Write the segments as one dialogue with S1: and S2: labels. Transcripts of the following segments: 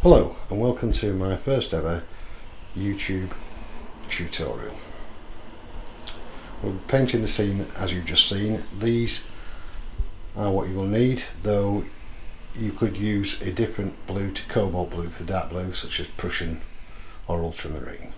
S1: Hello and welcome to my first ever YouTube tutorial. We're painting the scene as you've just seen. These are what you will need, though you could use a different blue to cobalt blue for the dark blue, such as Prussian or ultramarine.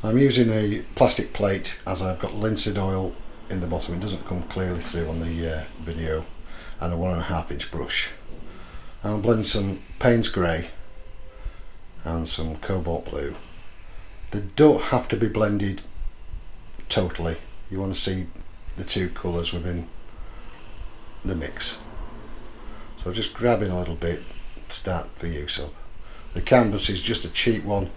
S1: I'm using a plastic plate as I've got linseed oil in the bottom. It doesn't come clearly through on the video, and a 1.5 inch brush. I'm blending some Payne's Grey and some cobalt blue. They don't have to be blended totally. You want to see the two colours within the mix. So just grabbing a little bit to start the use of. The canvas is just a cheap one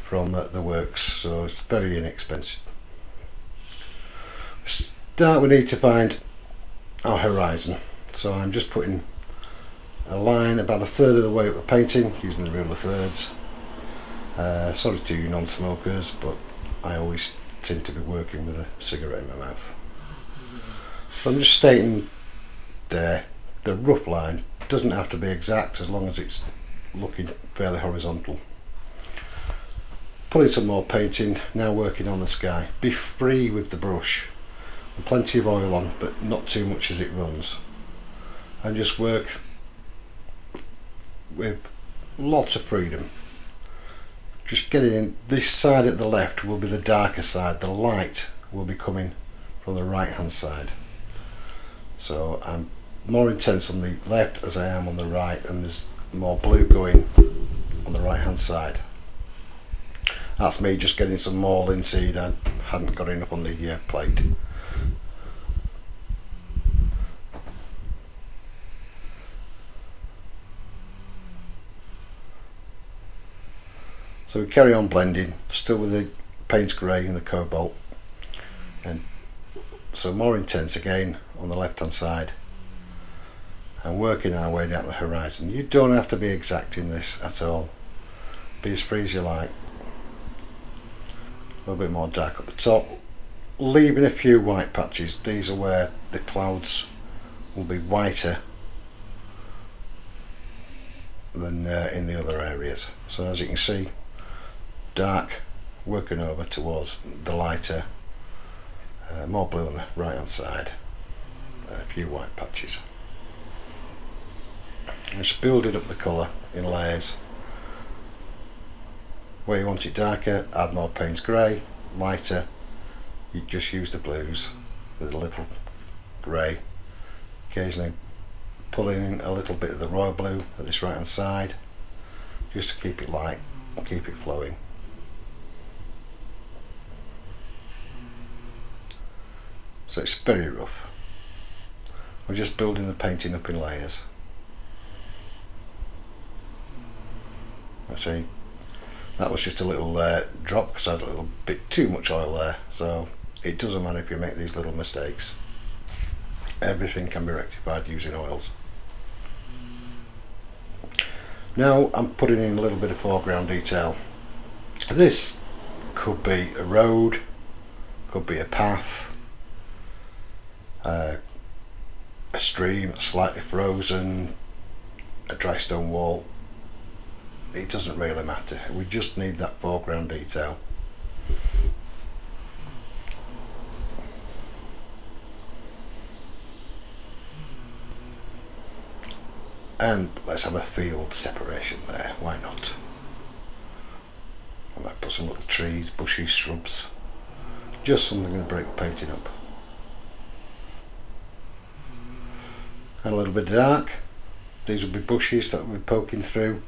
S1: from the works, so it's very inexpensive. Start, we need to find our horizon, so I'm just putting a line about 1/3 of the way up the painting using the rule of thirds. Sorry to you non-smokers, but I always seem to be working with a cigarette in my mouth. So I'm just stating there the rough line. Doesn't have to be exact as long as it's looking fairly horizontal. Putting some more painting, now working on the sky. Be free with the brush, and plenty of oil on, but not too much as it runs, and just work with lots of freedom. Just getting in. This side at the left will be the darker side, the light will be coming from the right hand side, so I'm more intense on the left as I am on the right, and there's more blue going on the right hand side. That's me just getting some more linseed. I hadn't got enough on the plate. So we carry on blending, still with the Payne's Grey and the cobalt, and so more intense again on the left hand side, and working our way down the horizon. You don't have to be exact in this at all. Be as free as you like. A little bit more dark at the top, leaving a few white patches. These are where the clouds will be whiter than in the other areas. So as you can see, dark working over towards the lighter, more blue on the right hand side, and a few white patches. Just building up the colour in layers. Where you want it darker, add more Payne's Grey. Lighter, you just use the blues with a little grey. Occasionally pulling in a little bit of the royal blue at this right hand side, just to keep it light and keep it flowing. So it's very rough. We're just building the painting up in layers. I see. That was just a little drop because I had a little bit too much oil there, so it doesn't matter if you make these little mistakes. Everything can be rectified using oils. Now I'm putting in a little bit of foreground detail. This could be a road, could be a path, a stream slightly frozen, a dry stone wall. It doesn't really matter, we just need that foreground detail. And let's have a field separation there, why not? I might put some little trees, bushes, shrubs, just something to break the painting up. And a little bit dark, these will be bushes that will be poking through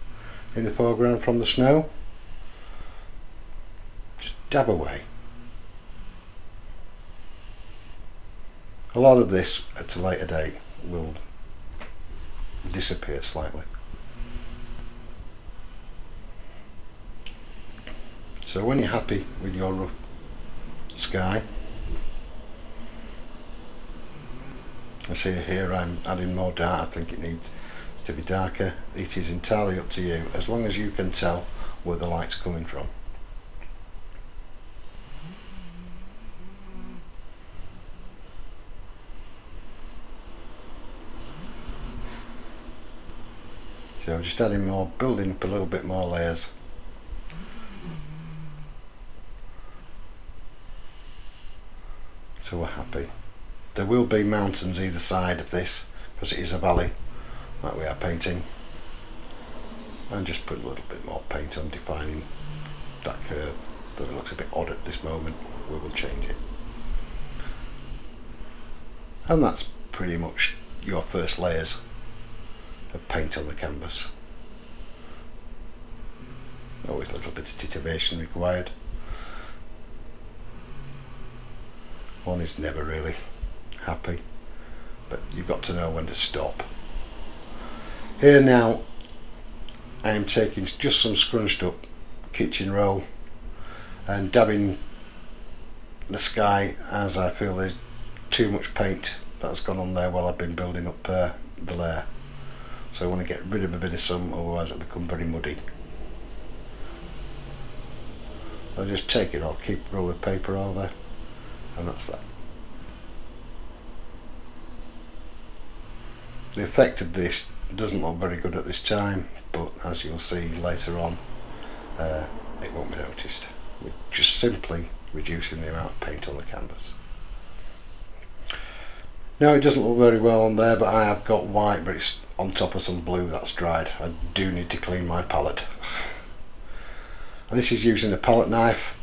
S1: in the foreground from the snow. Just dab away. A lot of this at a later date will disappear slightly. So when you're happy with your rough sky, I see here I'm adding more dark. I think it needs to be darker. It is entirely up to you, as long as you can tell where the light's coming from. So just adding more, building up a little bit more layers. So we're happy. There will be mountains either side of this because it is a valley that we are painting. And just put a little bit more paint on defining that curve. Though it looks a bit odd at this moment, we will change it. And that's pretty much your first layers of paint on the canvas. Always a little bit of titillation required. One is never really happy, but you've got to know when to stop. Here now I am taking just some scrunched up kitchen roll and dabbing the sky, as I feel there's too much paint that's gone on there while I've been building up the layer. So I want to get rid of a bit of some, otherwise it'll become very muddy. I'll just take it off, keep a roll of paper over, and that's that. The effect of this doesn't look very good at this time, but as you'll see later on, it won't be noticed. We're just simply reducing the amount of paint on the canvas. Now it doesn't look very well on there, but I have got white, but it's on top of some blue that's dried. I do need to clean my palette. And this is using a palette knife.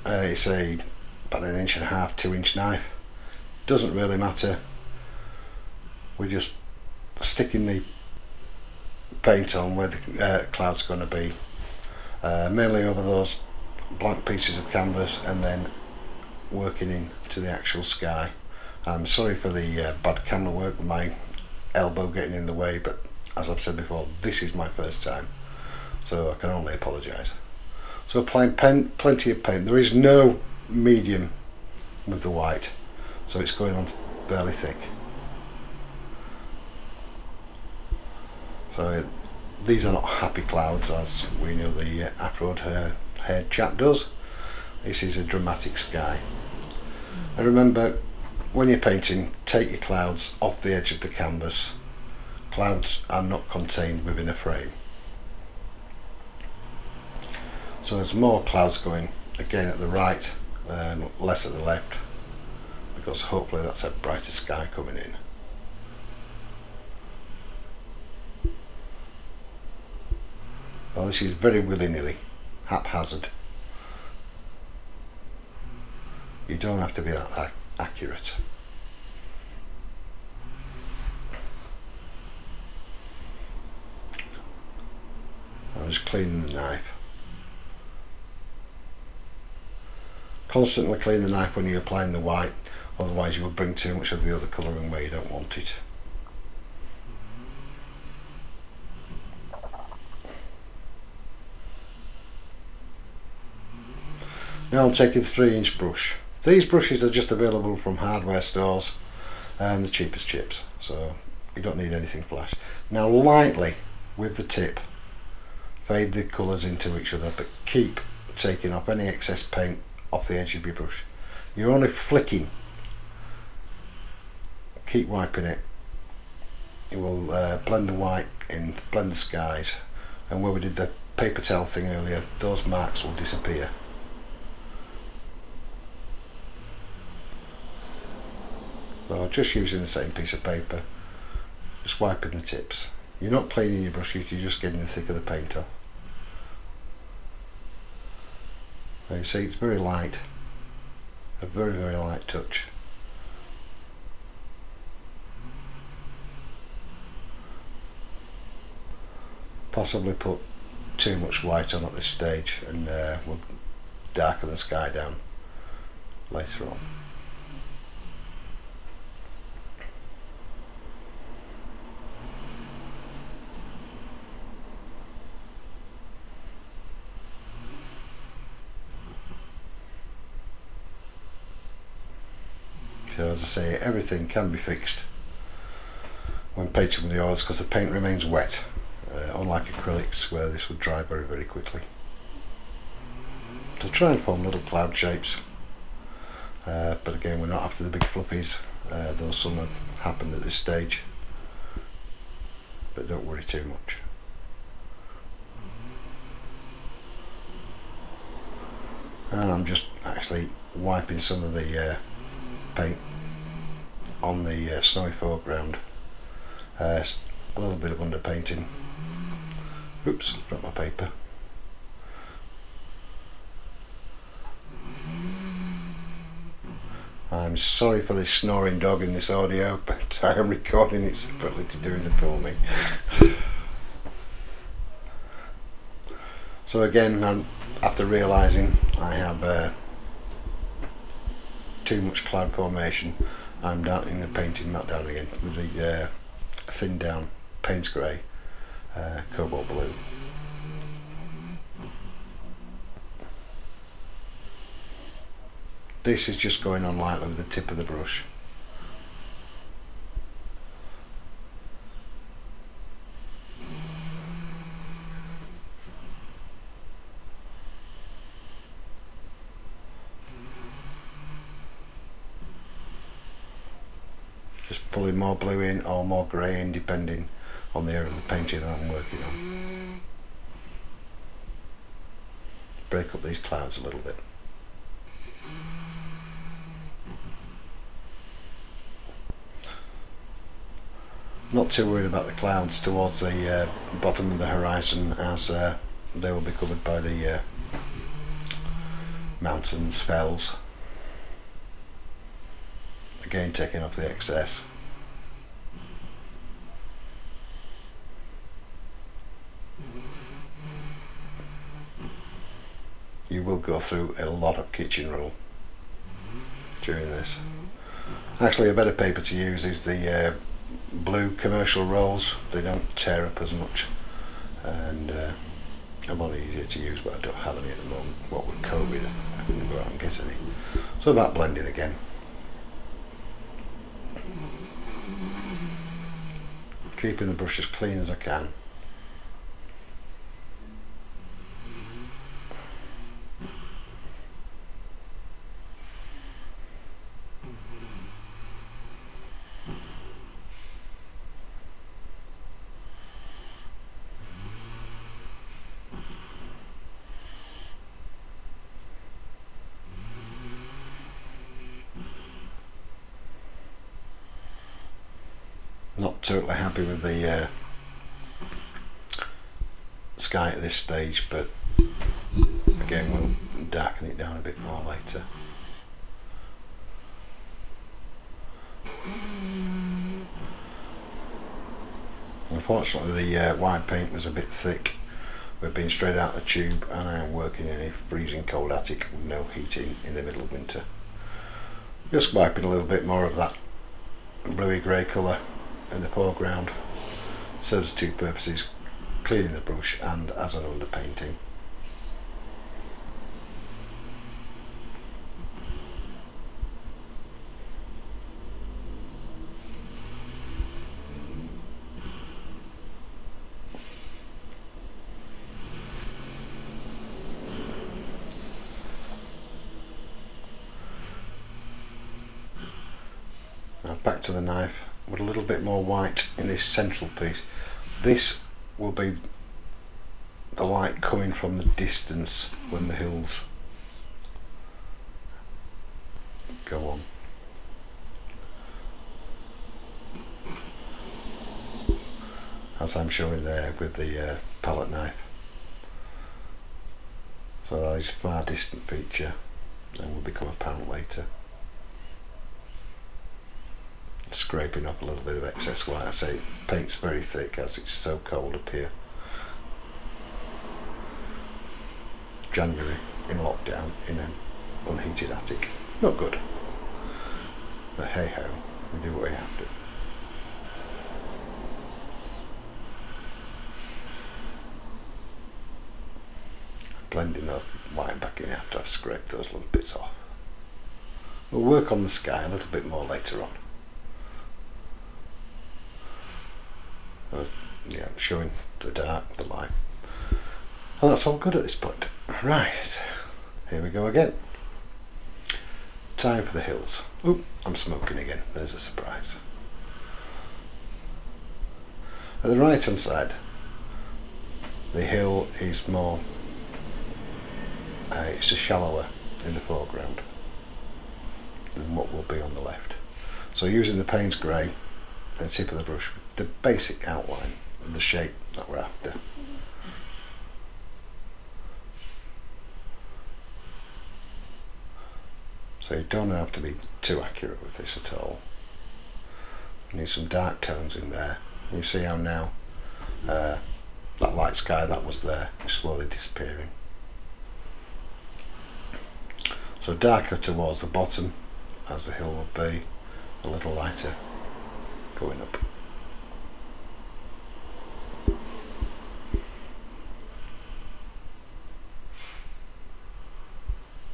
S1: It's about 1.5 inch, 2 inch knife. Doesn't really matter. We're just sticking the paint on where the cloud's going to be, mainly over those blank pieces of canvas, and then working into the actual sky. I'm sorry for the bad camera work with my elbow getting in the way, but as I've said before, this is my first time, so I can only apologise. So applying plenty of paint. There is no medium with the white, so it's going on fairly thick. So these are not happy clouds, as we know the afro-haired chap does. This is a dramatic sky. And remember, when you're painting, take your clouds off the edge of the canvas. Clouds are not contained within a frame. So there's more clouds going again at the right and less at the left, because hopefully that's a brighter sky coming in. Well, this is very willy-nilly, haphazard. You don't have to be that accurate. I'm just cleaning the knife. Constantly clean the knife when you're applying the white, otherwise you will bring too much of the other colour in where you don't want it. Now I'm taking a 3-inch brush. These brushes are just available from hardware stores and the cheapest chips, so you don't need anything flash. Now lightly with the tip fade the colours into each other, but keep taking off any excess paint off the edge of your brush. You're only flicking. Keep wiping it. It will blend the white in, blend the skies, and where we did the paper towel thing earlier, those marks will disappear. So just using the same piece of paper, just wiping the tips. You're not cleaning your brushes, you're just getting the thick of the paint off. Now you see it's very light, a very light touch. Possibly put too much white on at this stage, and we'll darken the sky down later on. So as I say, everything can be fixed when painting with the oils because the paint remains wet, unlike acrylics where this would dry very quickly. to try and form little cloud shapes, but again we're not after the big fluffies, though some have happened at this stage, but don't worry too much. And I'm just actually wiping some of the paint on the snowy foreground, a little bit of underpainting. Oops, dropped my paper. I'm sorry for this snoring dog in this audio, but I am recording it separately to doing the filming. So again, after realising I have too much cloud formation, I'm darkening the painting matte down again with the thin down Payne's Grey cobalt blue. This is just going on lightly with the tip of the brush. Just pulling more blue in or more grey in depending on the area of the painting that I'm working on. Break up these clouds a little bit. Not too worried about the clouds towards the bottom of the horizon, as they will be covered by the mountains, fells. Again, taking off the excess. You will go through a lot of kitchen roll during this. Actually, a better paper to use is the blue commercial rolls. They don't tear up as much and a lot easier to use, but I don't have any at the moment. What with COVID, I couldn't go out and get any. So about blending again. Keeping the brush as clean as I can. Not totally happy with the sky at this stage, but again we'll darken it down a bit more later. Unfortunately the white paint was a bit thick. We've been straight out the tube and I am working in a freezing cold attic with no heating in the middle of winter. Just wiping a little bit more of that bluey grey colour in the foreground. Serves two purposes: cleaning the brush and as an underpainting. Now back to the knife with a little bit more white in this central piece. This will be the light coming from the distance when the hills go on. As I'm showing there with the palette knife. So that is a far distant feature and will become apparent later. Scraping off a little bit of excess white. I say paint's very thick as it's so cold up here. January in lockdown in an unheated attic. Not good. But hey ho, we do what we have to. Blending those white back in after I've scraped those little bits off. We'll work on the sky a little bit more later on. Yeah, I'm showing the dark, the light. And that's all good at this point. Right, Here we go again. Time for the hills. Oop, I'm smoking again. There's a surprise. At the right hand side, the hill is more, it's just shallower in the foreground than what will be on the left. So using the Payne's Grey and the tip of the brush, the basic outline of the shape that we're after. So you don't have to be too accurate with this at all. You need some dark tones in there. You see how now that light sky that was there is slowly disappearing. So darker towards the bottom, as the hill would be, a little lighter going up.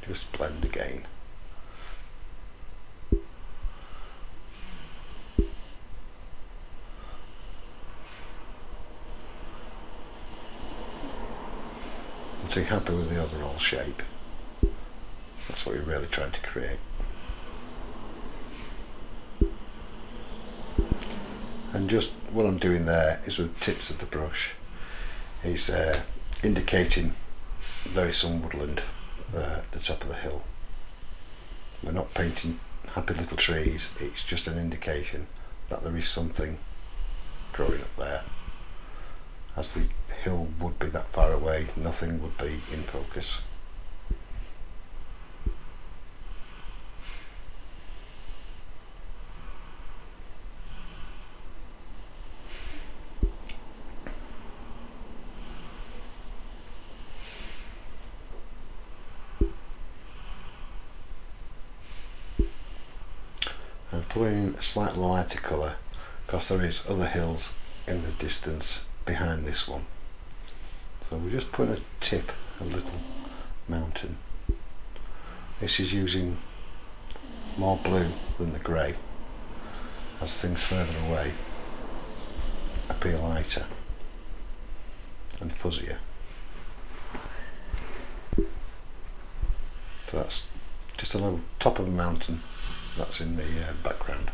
S1: Just blend again. Once you're happy with the overall shape, that's what you're really trying to create. And just what I'm doing there is with the tips of the brush is indicating there is some woodland at the top of the hill. We're not painting happy little trees, it's just an indication that there is something growing up there. As the hill would be that far away, nothing would be in focus. And putting in a slightly lighter colour because there is other hills in the distance behind this one. So we're just putting a tip, a little mountain. This is using more blue than the grey, as things further away appear lighter and fuzzier. So that's just a little top of a mountain that's in the background.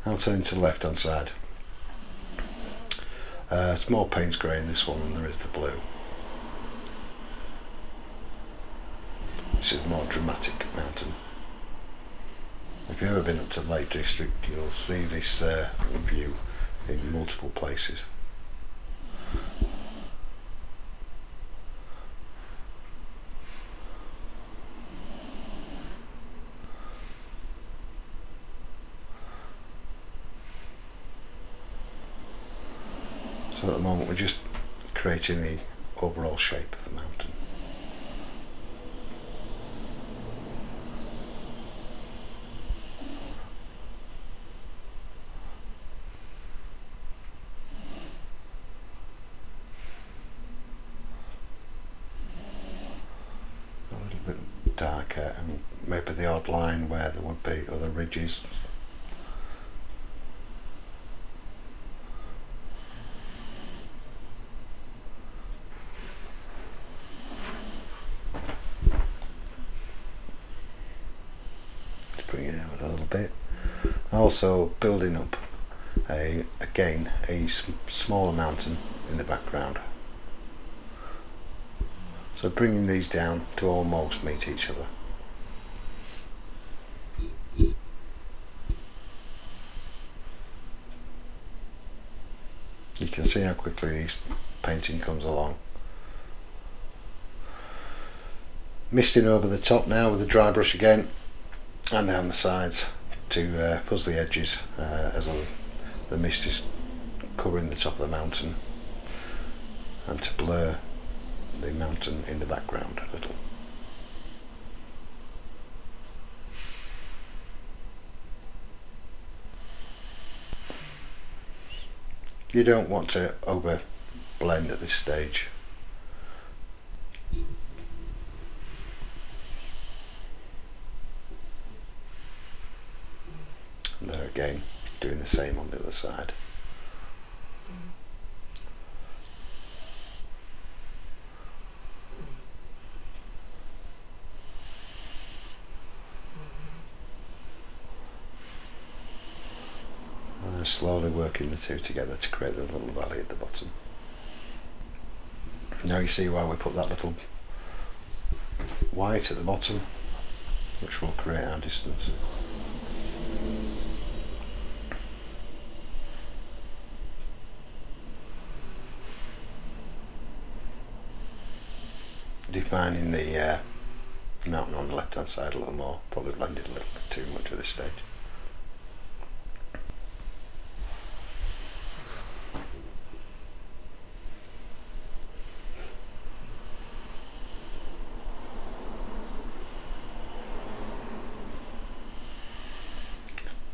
S1: I'll turn to the left hand side. It's more Payne's Grey in this one than there is the blue. This is a more dramatic mountain. If you've ever been up to Lake District, you'll see this view in multiple places. So at the moment we're just creating the overall shape of the mountain. A little bit darker and maybe the odd line where there would be other ridges. Bring it out a little bit. Also building up again a smaller mountain in the background. So bringing these down to almost meet each other. You can see how quickly this painting comes along. Misting over the top now with the dry brush again, and down the sides to fuzz the edges as the mist is covering the top of the mountain, and to blur the mountain in the background a little. You don't want to over blend at this stage. And there again, doing the same on the other side. And slowly working the two together to create the little valley at the bottom. Now you see why we put that little white at the bottom, which will create our distance. Defining the mountain on the left hand side a little more, probably blended a little bit too much at this stage.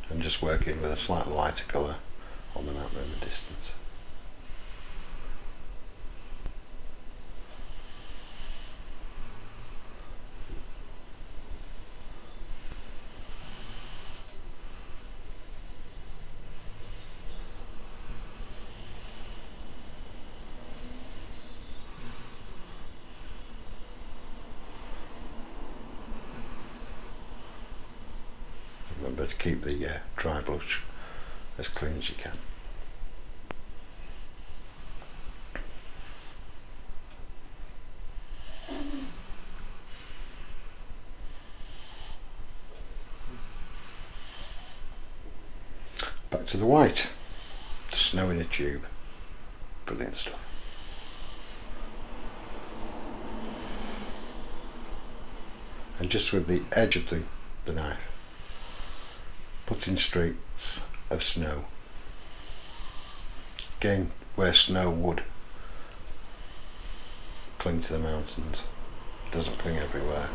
S1: And just working with a slightly lighter colour on the mountain in the distance. Remember to keep the dry brush as clean as you can. Back to the white. Snow in a tube. Brilliant stuff. And just with the edge of the knife, putting streaks of snow. Again, where snow would cling to the mountains, it doesn't cling everywhere.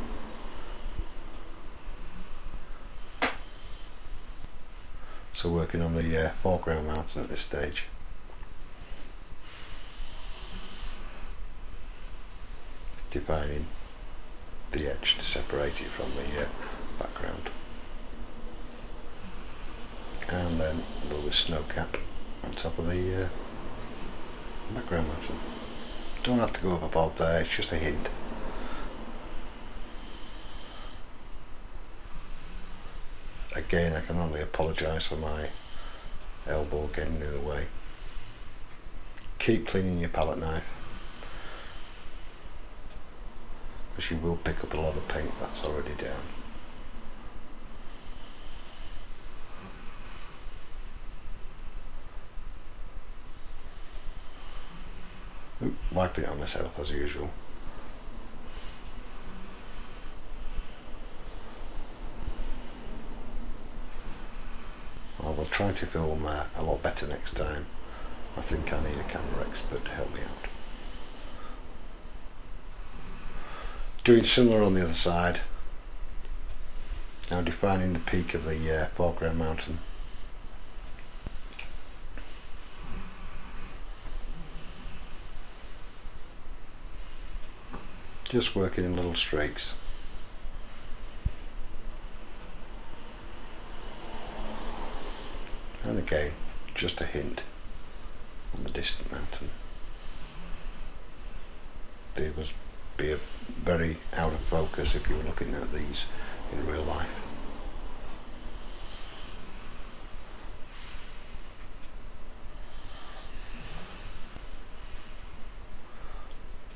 S1: So working on the foreground mountain at this stage. Defining the edge to separate it from the background. And then a little bit of snow cap on top of the background mountain. Don't have to go overboard there, it's just a hint. Again, I can only apologise for my elbow getting in the way. Keep cleaning your palette knife, because you will pick up a lot of paint that's already down. Wiping it on myself as usual. I will try to film a lot better next time. I think I need a camera expert to help me out. Doing similar on the other side. Now defining the peak of the foreground mountain. Just working in little streaks. And again, just a hint on the distant mountain. They would be very out of focus if you were looking at these in real life.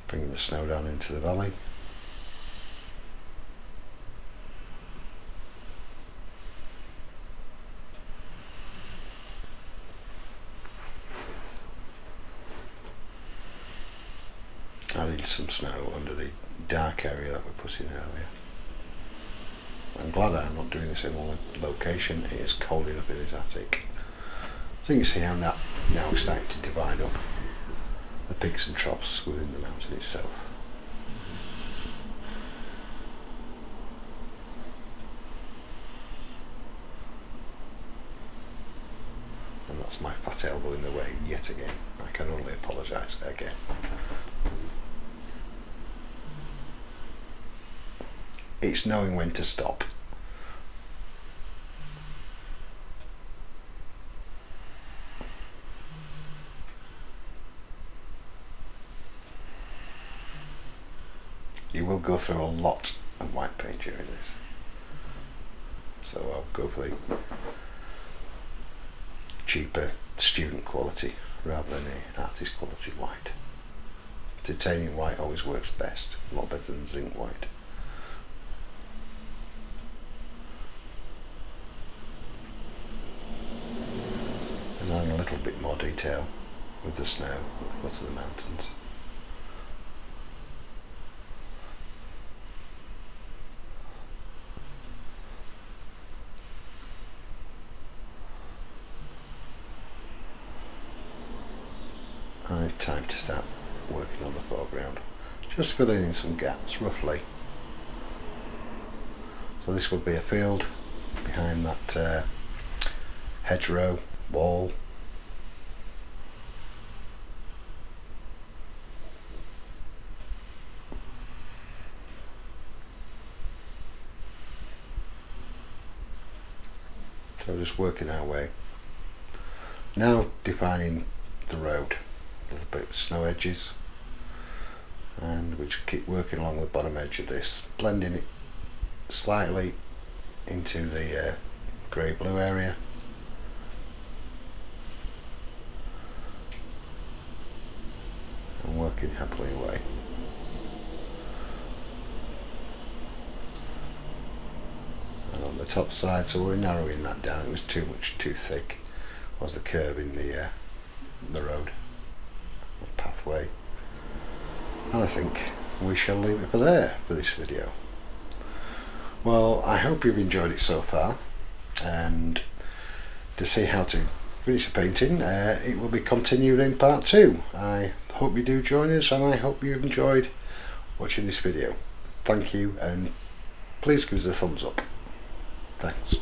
S1: Bring the snow down into the valley. Adding some snow under the dark area that we put in earlier. I'm glad I'm not doing this in one location. It is cold enough in this attic. So you can see how now it's starting to divide up the peaks and troughs within the mountain itself. And that's my fat elbow in the way yet again. I can only apologise again. It's knowing when to stop. you will go through a lot of white paint during this, so I'll go for the cheaper student quality rather than the artist quality white. Titanium white always works best, a lot better than zinc white. And add a little bit more detail with the snow at the foot of the mountains. And time to start working on the foreground. Just filling in some gaps roughly. So this would be a field behind that hedgerow wall. So just working our way. Now defining the road. A little bit of snow edges, and we just keep working along the bottom edge of this, blending it slightly into the grey blue area, and working happily away. And on the top side, so we're narrowing that down, it was too thick, was the curve in the road pathway. And I think we shall leave it there for this video. Well, I hope you've enjoyed it so far, and to see how to finish the painting, it will be continued in part 2. I hope you do join us, and I hope you've enjoyed watching this video. Thank you, and please give us a thumbs up. Thanks.